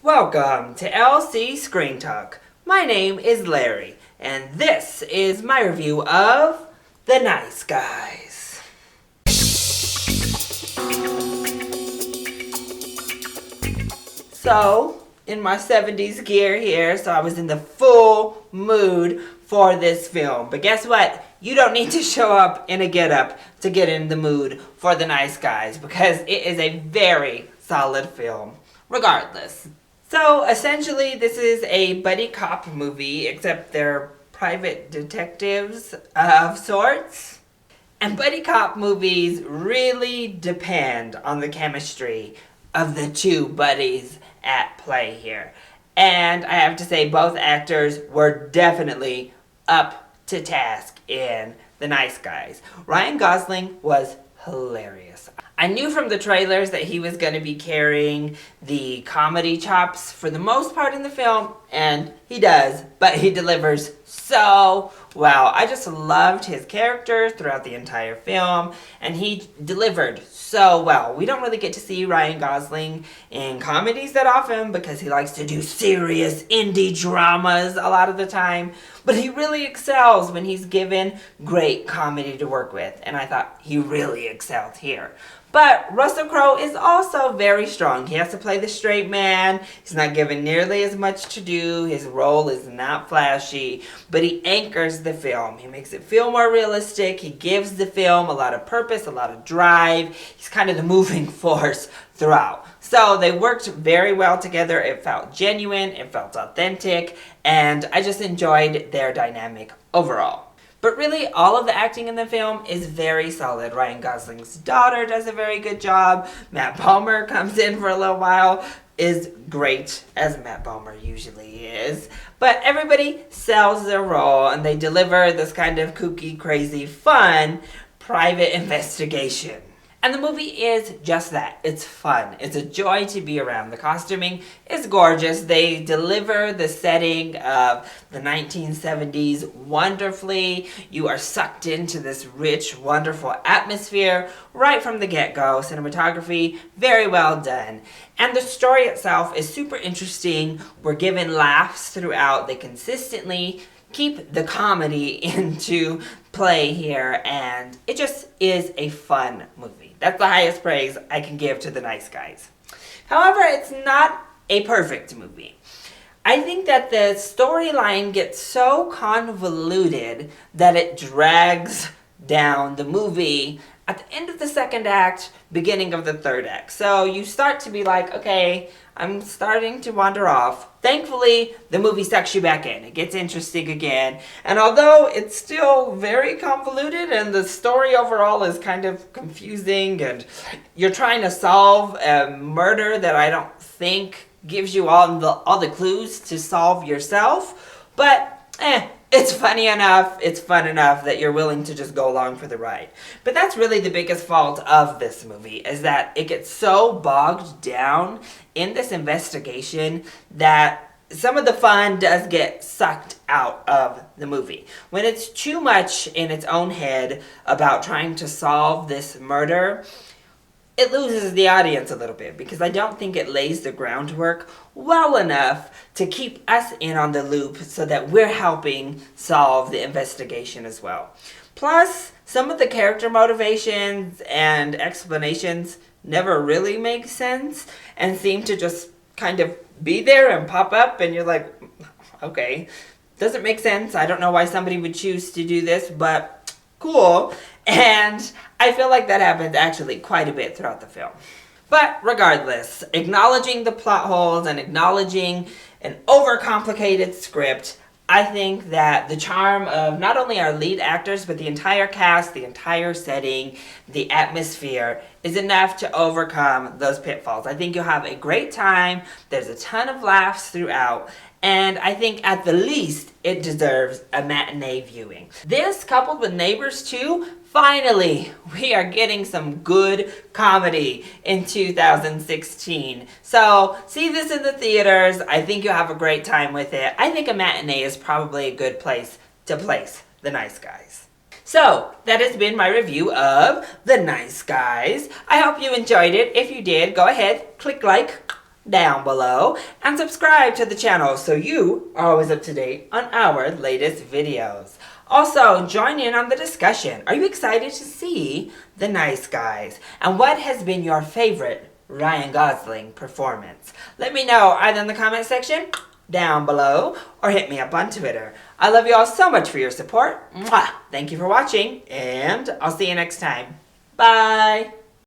Welcome to LC Screen Talk. My name is Larry, and this is my review of The Nice Guys. So, in my 70s gear here, so I was in the full mood for this film. But guess what? You don't need to show up in a get-up to get in the mood for The Nice Guys, because it is a very solid film, regardless. So, essentially, this is a buddy cop movie, except they're private detectives of sorts. And buddy cop movies really depend on the chemistry of the two buddies at play here. And I have to say, both actors were definitely up to task in The Nice Guys. Ryan Gosling was hilarious. I knew from the trailers that he was going to be carrying the comedy chops for the most part in the film, and he does, but he delivers so well. I just loved his character throughout the entire film, and he delivered so well. We don't really get to see Ryan Gosling in comedies that often because he likes to do serious indie dramas a lot of the time, but he really excels when he's given great comedy to work with, and I thought he really excelled here. But Russell Crowe is also very strong. He has to play the straight man. He's not given nearly as much to do. His role is not flashy, but he anchors the film. He makes it feel more realistic. He gives the film a lot of purpose, a lot of drive. He's kind of the moving force throughout. So they worked very well together. It felt genuine, it felt authentic, and I just enjoyed their dynamic overall. But really, all of the acting in the film is very solid. Ryan Gosling's daughter does a very good job. Matt Bomer comes in for a little while, is great, as Matt Bomer usually is. But everybody sells their role, and they deliver this kind of kooky, crazy, fun private investigation. And the movie is just that. It's fun. It's a joy to be around. The costuming is gorgeous. They deliver the setting of the 1970s wonderfully. You are sucked into this rich, wonderful atmosphere right from the get-go. Cinematography, very well done. And the story itself is super interesting. We're given laughs throughout. They consistently keep the comedy into play here, and it just is a fun movie. That's the highest praise I can give to The Nice Guys. However, it's not a perfect movie. I think that the storyline gets so convoluted that it drags down the movie at the end of the second act, beginning of the third act. So you start to be like, okay, I'm starting to wander off. Thankfully, the movie sucks you back in. It gets interesting again. And although it's still very convoluted and the story overall is kind of confusing and you're trying to solve a murder that I don't think gives you all the clues to solve yourself, but it's funny enough, it's fun enough that you're willing to just go along for the ride. But that's really the biggest fault of this movie, is that it gets so bogged down in this investigation that some of the fun does get sucked out of the movie. When it's too much in its own head about trying to solve this murder, it loses the audience a little bit, because I don't think it lays the groundwork well enough to keep us in on the loop so that we're helping solve the investigation as well. Plus, some of the character motivations and explanations never really make sense and seem to just kind of be there and pop up, and you're like, okay, doesn't make sense. I don't know why somebody would choose to do this, but cool. And I feel like that happens actually quite a bit throughout the film. But regardless, acknowledging the plot holes and acknowledging an overcomplicated script, I think that the charm of not only our lead actors, but the entire cast, the entire setting, the atmosphere, is enough to overcome those pitfalls. I think you'll have a great time. There's a ton of laughs throughout. And I think at the least, it deserves a matinee viewing. This, coupled with Neighbors 2, finally, we are getting some good comedy in 2016. So, see this in the theaters. I think you'll have a great time with it. I think a matinee is probably a good place to place The Nice Guys. So, that has been my review of The Nice Guys. I hope you enjoyed it. If you did, go ahead, click like, down below and subscribe to the channel so you are always up to date on our latest videos. Also, join in on the discussion. Are you excited to see The Nice Guys? And what has been your favorite Ryan Gosling performance? Let me know either in the comment section down below or hit me up on Twitter. I love you all so much for your support. Mwah! Thank you for watching, and I'll see you next time. Bye!